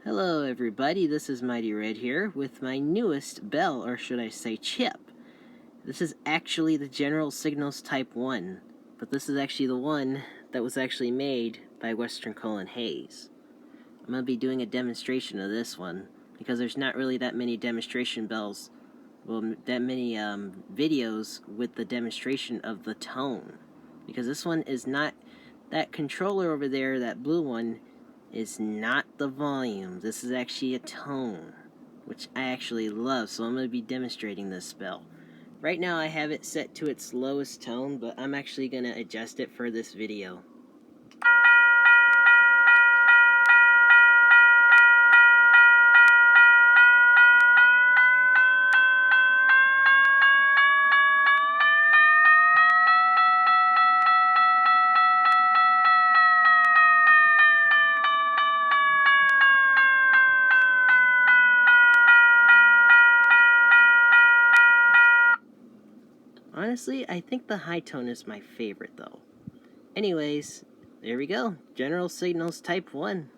Hello everybody, this is Mighty Red here with my newest bell, or should I say chip. This is actually the General Signals Type 1, but this is actually the one that was actually made by Western Colon Hayes. I'm going to be doing a demonstration of this one, because there's not really that many demonstration bells, that many videos with the demonstration of the tone. Because this one is not, that controller over there, that blue one, is not the volume. This is actually a tone, which I actually love, so I'm going to be demonstrating this bell. Right now I have it set to its lowest tone, but I'm actually going to adjust it for this video. Honestly, I think the high tone is my favorite though. Anyways, there we go. General Signals Type 1.